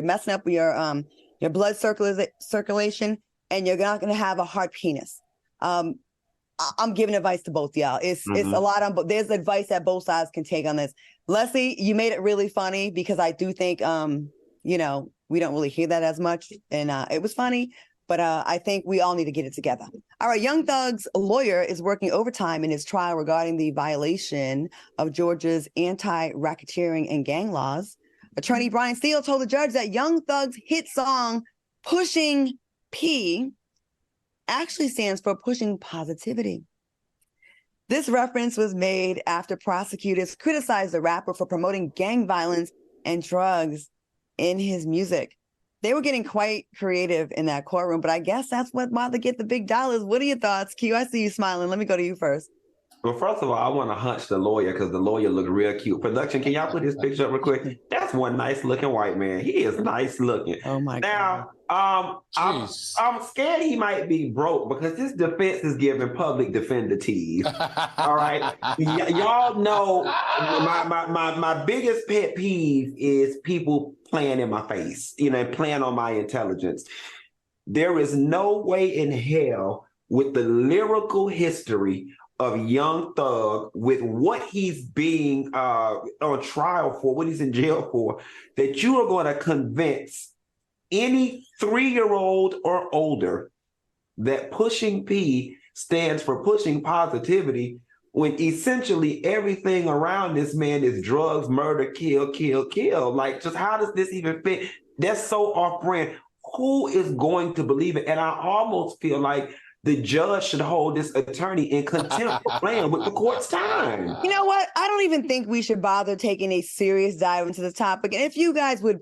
messing up your blood circulation, and you're not going to have a hard penis. I'm giving advice to both y'all. It's a lot on, but there's advice that both sides can take on this. Leslie, you made it really funny because I do think, we don't really hear that as much, and it was funny. But I think we all need to get it together. All right, Young Thug's lawyer is working overtime in his trial regarding the violation of Georgia's anti-racketeering and gang laws. Attorney Brian Steele told the judge that Young Thug's hit song, Pushing P, actually stands for pushing positivity. This reference was made after prosecutors criticized the rapper for promoting gang violence and drugs in his music. They were getting quite creative in that courtroom, but I guess that's why they get the big dollars. What are your thoughts, Q? I see you smiling. Let me go to you first. Well, first of all, I want to hunch the lawyer because the lawyer looked real cute. Production, can y'all put his picture up real quick? That's one nice looking white man. He is nice looking. Oh my God. Now, I'm scared he might be broke because this defense is giving public defender tease. All right. Y'all know my biggest pet peeve is people playing in my face, playing on my intelligence. There is no way in hell with the lyrical history of Young Thug, with what he's being on trial for, what he's in jail for, that you are going to convince any 3-year-old or older that pushing P stands for pushing positivity, when essentially everything around this man is drugs, murder, kill, kill, kill. Like, just how does this even fit? That's so off-brand. Who is going to believe it? And I almost feel like the judge should hold this attorney in contempt for playing with the court's time. You know what? I don't even think we should bother taking a serious dive into the topic. And if you guys would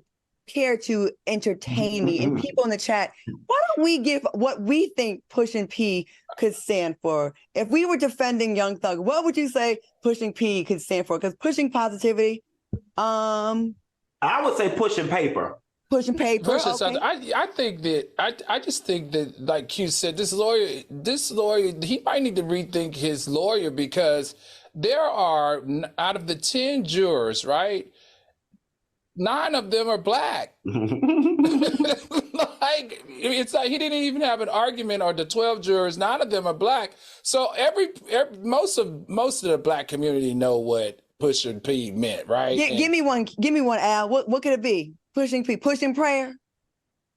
care to entertain me and people in the chat, why don't we give what we think Pushing P could stand for? If we were defending Young Thug, what would you say Pushing P could stand for? Because pushing positivity, I would say pushing paper. Pushing paper. Okay. I just think that, like Q said, this lawyer, he might need to rethink his lawyer, because there are, out of the 10 jurors, right, 9 of them are black. It's like he didn't even have an argument, or the 12 jurors, 9 of them are black. So most of the black community know what pushing P meant, right? Give me one, Al. What could it be? Pushing P, pushing prayer?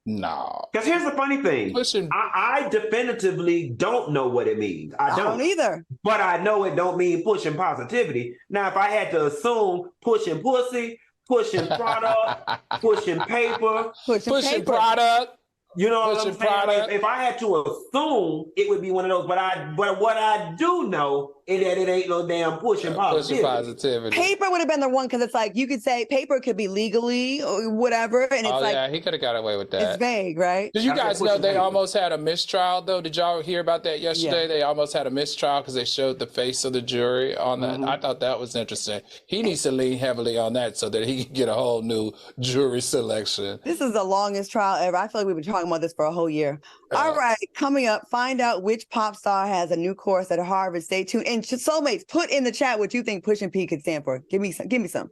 No. Because here's the funny thing. I definitively don't know what it means. I don't either. But I know it don't mean pushing positivity. Now, if I had to assume pushing pussy, pushing product, pushing paper, pushing product. You know what I'm saying? If I had to assume, it would be one of those. But what I do know is that it ain't no damn pushing positivity. Paper would have been the one, because it's like you could say paper could be legally or whatever, and it's he could have got away with that. It's vague, right? Did you guys know they almost had a mistrial though? Did y'all hear about that yesterday? Yeah. They almost had a mistrial because they showed the face of the jury on that. I thought that was interesting. He needs to lean heavily on that so that he can get a whole new jury selection. This is the longest trial ever. I feel like we've been talking about this for a whole year. All right, coming up, find out which pop star has a new course at Harvard. Stay tuned. And soulmates, put in the chat what you think Pushing P could stand for. Give me some.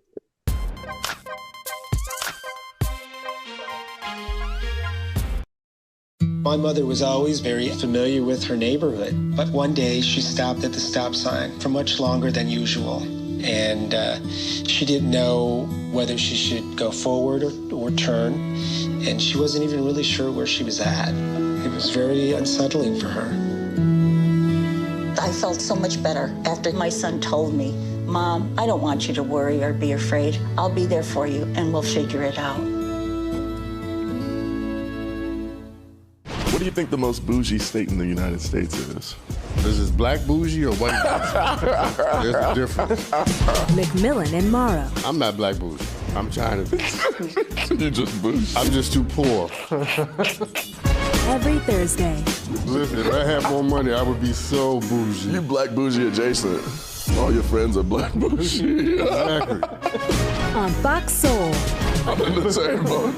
My mother was always very familiar with her neighborhood, but one day she stopped at the stop sign for much longer than usual. And she didn't know whether she should go forward or turn, and she wasn't even really sure where she was at. It was very unsettling for her. I felt so much better after my son told me, "Mom, I don't want you to worry or be afraid. I'll be there for you, and we'll figure it out." What do you think the most bougie state in the United States is? Is this black bougie or white bougie? There's a difference. McMillan and Morrow. I'm not black bougie. I'm trying to. You just bougie. I'm just too poor. Every Thursday. Listen, if I had more money, I would be so bougie. You black bougie adjacent. All your friends are black bougie. Exactly. On Fox Soul. I'm in the same boat.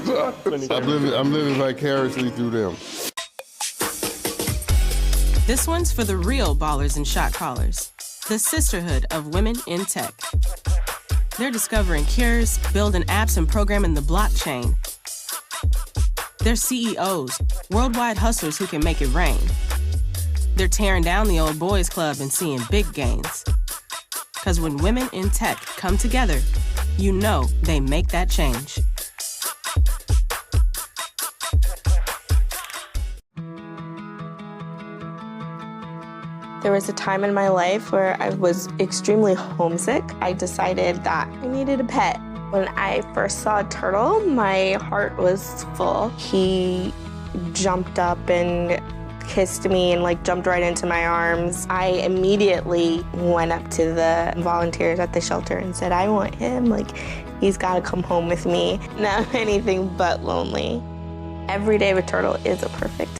I'm living vicariously through them. This one's for the real ballers and shot callers, the sisterhood of women in tech. They're discovering cures, building apps, and programming the blockchain. They're CEOs, worldwide hustlers who can make it rain. They're tearing down the old boys club and seeing big gains. Because when women in tech come together, you know they make that change. There was a time in my life where I was extremely homesick. I decided that I needed a pet. When I first saw a turtle, my heart was full. He jumped up and kissed me and jumped right into my arms. I immediately went up to the volunteers at the shelter and said, I want him. He's gotta come home with me. Now I'm anything but lonely. Every day with turtle is a perfect.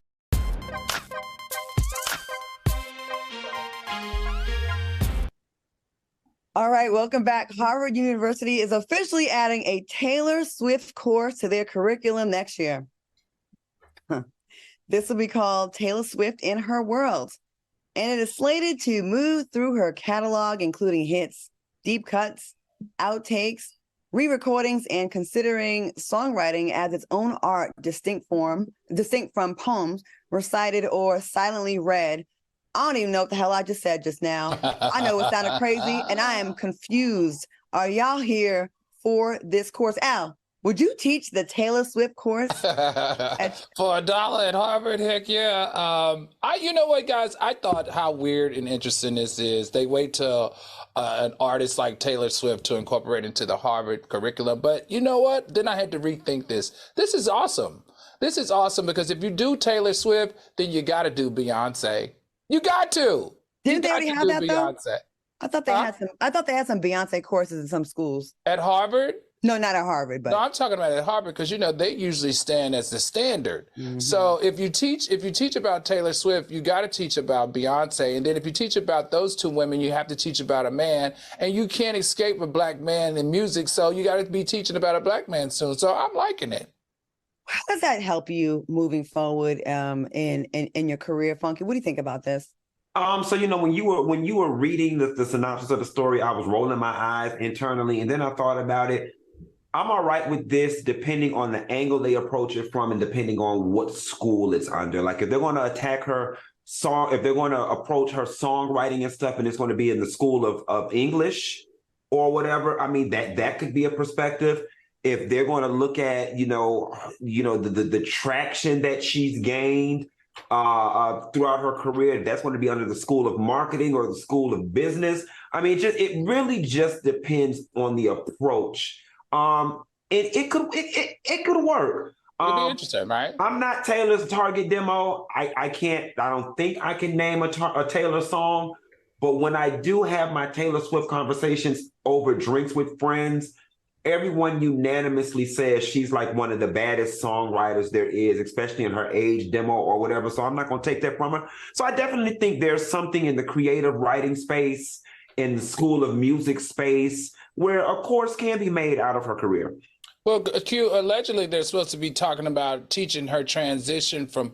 All right, welcome back. Harvard University is officially adding a Taylor Swift course to their curriculum next year. This will be called Taylor Swift in Her World, and it is slated to move through her catalog, including hits, deep cuts, outtakes, re-recordings, and considering songwriting as its own art distinct from poems recited or silently read. I don't even know what the hell I just said just now. I know it sounded crazy, and I am confused. Are y'all here for this course? Al, would you teach the Taylor Swift course? For $1 at Harvard? Heck yeah. You know what, guys? I thought how weird and interesting this is. They wait till an artist like Taylor Swift to incorporate into the Harvard curriculum. But you know what? Then I had to rethink this. This is awesome. This is awesome because if you do Taylor Swift, then you got to do Beyonce. You got to. Didn't they already have that though? Beyonce. I thought they had some Beyonce courses in some schools. At Harvard? No, not at Harvard, but no, I'm talking about at Harvard because they usually stand as the standard. Mm-hmm. So if you teach about Taylor Swift, you got to teach about Beyonce, and then if you teach about those two women, you have to teach about a man, and you can't escape a black man in music. So you got to be teaching about a black man soon. So I'm liking it. How does that help you moving forward in your career, Funky? What do you think about this? So when you were reading the synopsis of the story, I was rolling my eyes internally, and then I thought about it. I'm all right with this depending on the angle they approach it from and depending on what school it's under. Like if they're going to attack her song, if they're going to approach her songwriting and stuff, and it's going to be in the school of English or whatever, I mean, that could be a perspective. If they're going to look at, the traction that she's gained throughout her career, that's going to be under the school of marketing or the school of business. I mean, it really just depends on the approach. It could work. It'd be interesting, right? I'm not Taylor's target demo. I don't think I can name a Taylor song, but when I do have my Taylor Swift conversations over drinks with friends, everyone unanimously says she's like one of the baddest songwriters there is, especially in her age demo or whatever. So I'm not going to take that from her. So I definitely think there's something in the creative writing space, in the school of music space, where a course can be made out of her career. Well, Q, allegedly they're supposed to be talking about teaching her transition from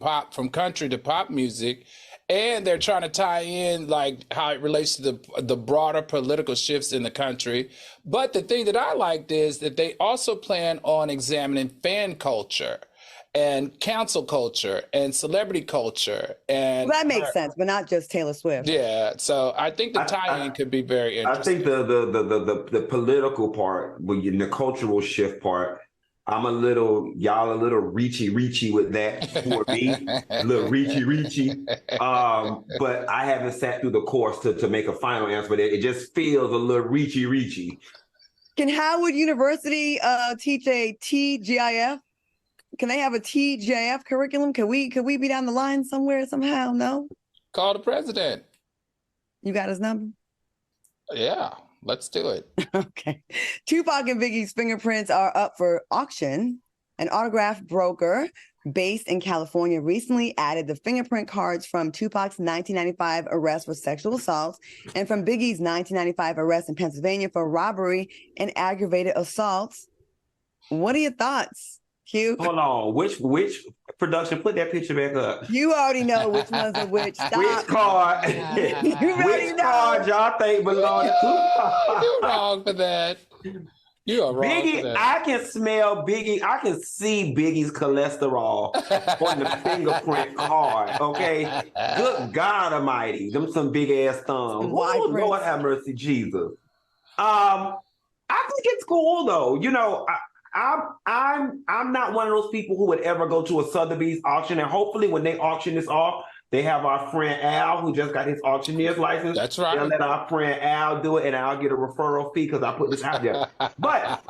country to pop music. And they're trying to tie in like how it relates to the broader political shifts in the country. But the thing that I liked is that they also plan on examining fan culture and cancel culture and celebrity culture. And that makes sense, but not just Taylor Swift. Yeah, so I think the tie-in could be very interesting. I think the political part, the cultural shift part, y'all a little reachy with that for me, a little reachy. But I haven't sat through the course to make a final answer, but it just feels a little reachy. Can Howard University teach a TGIF? Can they have a TGIF curriculum? Could we be down the line somewhere somehow? No? Call the president. You got his number? Yeah. Let's do it. Okay. Tupac and Biggie's fingerprints are up for auction. An autograph broker based in California recently added the fingerprint cards from Tupac's 1995 arrest for sexual assault and from Biggie's 1995 arrest in Pennsylvania for robbery and aggravated assault. What are your thoughts, Q? Hold on. Which production? Put that picture back up. You already know which ones are which. Stop. Which card? Which card y'all think belong to Tupac? You're wrong for that. You are wrong. Biggie, I can smell Biggie. I can see Biggie's cholesterol on the fingerprint card. Okay, good God Almighty, them some big ass thumbs. Oh, Lord have mercy, Jesus. I think it's cool though. You know, I'm not one of those people who would ever go to a Sotheby's auction, and hopefully when they auction this off, they have our friend Al, who just got his auctioneer's license. That's right. They'll let our friend Al do it, and I'll get a referral fee because I put this out there. But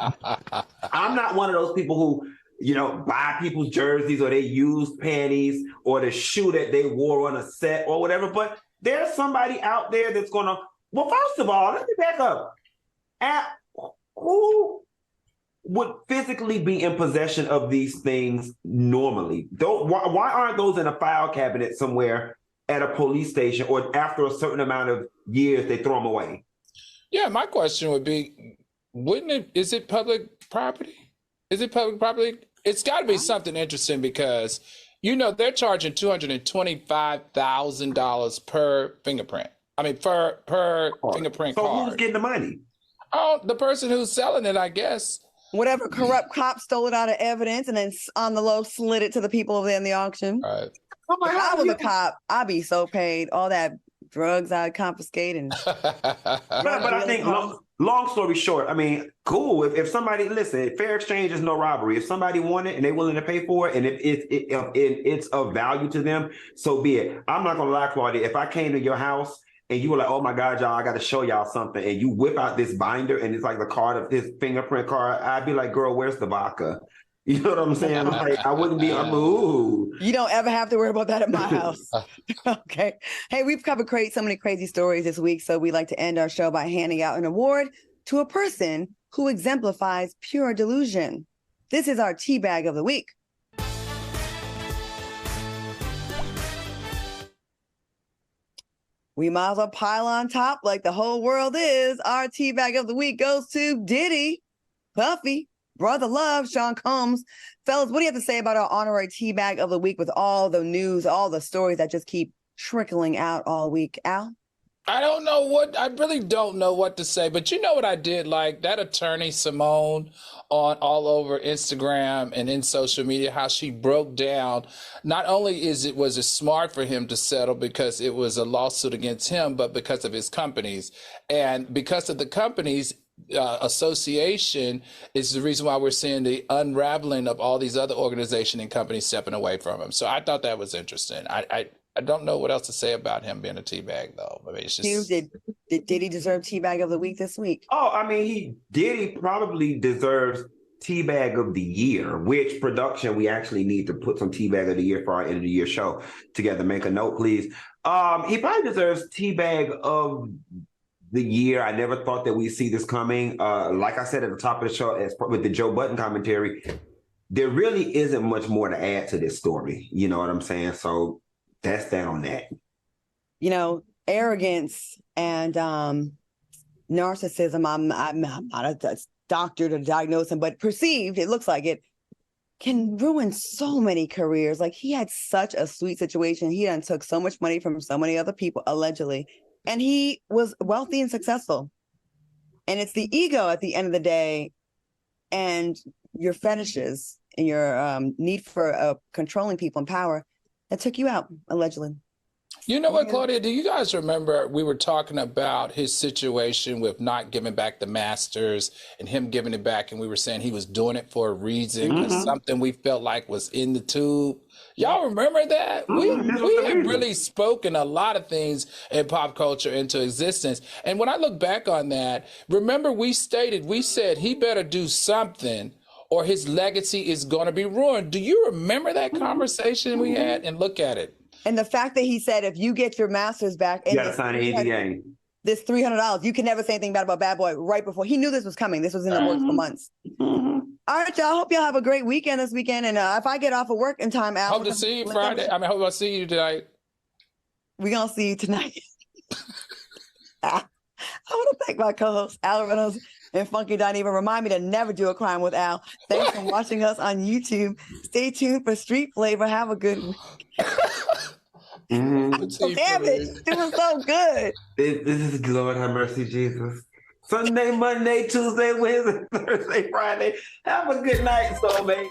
I'm not one of those people who, you know, buy people's jerseys or they used panties or the shoe that they wore on a set or whatever. But there's somebody out there that's going to, well, first of all, let me back up. Who would physically be in possession of these things normally? Why aren't those in a file cabinet somewhere at a police station, or after a certain amount of years they throw them away? Yeah, my question would be, is it public property? Is it public property? It's got to be something interesting because, you know, they're charging $225,000 per fingerprint. I mean, per fingerprint card. So who's getting the money? Oh, the person who's selling it, I guess. Whatever corrupt cop stole it out of evidence and then on the low slid it to the people over there in the auction. Right. If I was a cop, I'd be so paid. All that drugs I'd confiscate. And but I think, long story short, I mean, cool. If somebody, listen, fair exchange is no robbery. If somebody want it and they're willing to pay for it, and if it's of value to them, so be it. I'm not going to lie, Claudia. If I came to your house and you were like, oh my God, y'all, I got to show y'all something, and you whip out this binder and it's like the card of his fingerprint card, I'd be like, girl, where's the vodka? You know what I'm saying? Like, I wouldn't be, ooh. You don't ever have to worry about that at my house. Okay. Hey, we've covered so many crazy stories this week, so we like to end our show by handing out an award to a person who exemplifies pure delusion. This is our Teabag of the Week. We might as well pile on top like the whole world is. Our Teabag of the Week goes to Diddy, Puffy, Brother Love, Sean Combs. Fellas, what do you have to say about our honorary Teabag of the Week with all the news, all the stories that just keep trickling out all week? Al? I really don't know what to say, but you know what I did like? That attorney Simone on all over Instagram and in social media, how she broke down, not only was it smart for him to settle because it was a lawsuit against him, but because of his companies. And because of the companies, association is the reason why we're seeing the unraveling of all these other organizations and companies stepping away from him. So I thought that was interesting. I don't know what else to say about him being a teabag, though. I mean, it's just... Did he deserve Teabag of the Week this week? Oh, I mean, he probably deserves Teabag of the Year, which production we actually need to put some Teabag of the Year for our end of the year show together. Make a note, please. He probably deserves Teabag of the Year. I never thought that we'd see this coming. Like I said at the top of the show, with the Joe Budden commentary, there really isn't much more to add to this story. You know what I'm saying? So that's that on that. You know, arrogance and narcissism, I'm not a doctor to diagnose him, but perceived, it looks like it, can ruin so many careers. Like, he had such a sweet situation. He done took so much money from so many other people, allegedly, and he was wealthy and successful. And it's the ego at the end of the day and your fetishes and your need for controlling people in power that took you out, allegedly. You know what, Claudia, do you guys remember we were talking about his situation with not giving back the masters and him giving it back, and we were saying he was doing it for a reason, because something we felt like was in the tube. Y'all remember that? We have really spoken a lot of things in pop culture into existence. And when I look back on that, remember we said he better do something or his legacy is going to be ruined. Do you remember that conversation we had? And look at it. And the fact that he said, if you get your masters back, and sign an NDA. this $300. You can never say anything bad about Bad Boy right before. He knew this was coming. This was in the works for months. All right, y'all. I hope y'all have a great weekend this weekend. And if I get off of work in time, Al. Hope to see you Friday. I hope I see you tonight. We're going to see you tonight. I want to thank my co-hosts, Al Reynolds and Funky Don't Even. Remind me to never do a crime with Al. Thanks for watching us on YouTube. Stay tuned for Street Flavor. Have a good week. Damn it. Doing so good. This is Lord have mercy, Jesus. Sunday, Monday, Tuesday, Wednesday, Thursday, Friday. Have a good night, soulmate.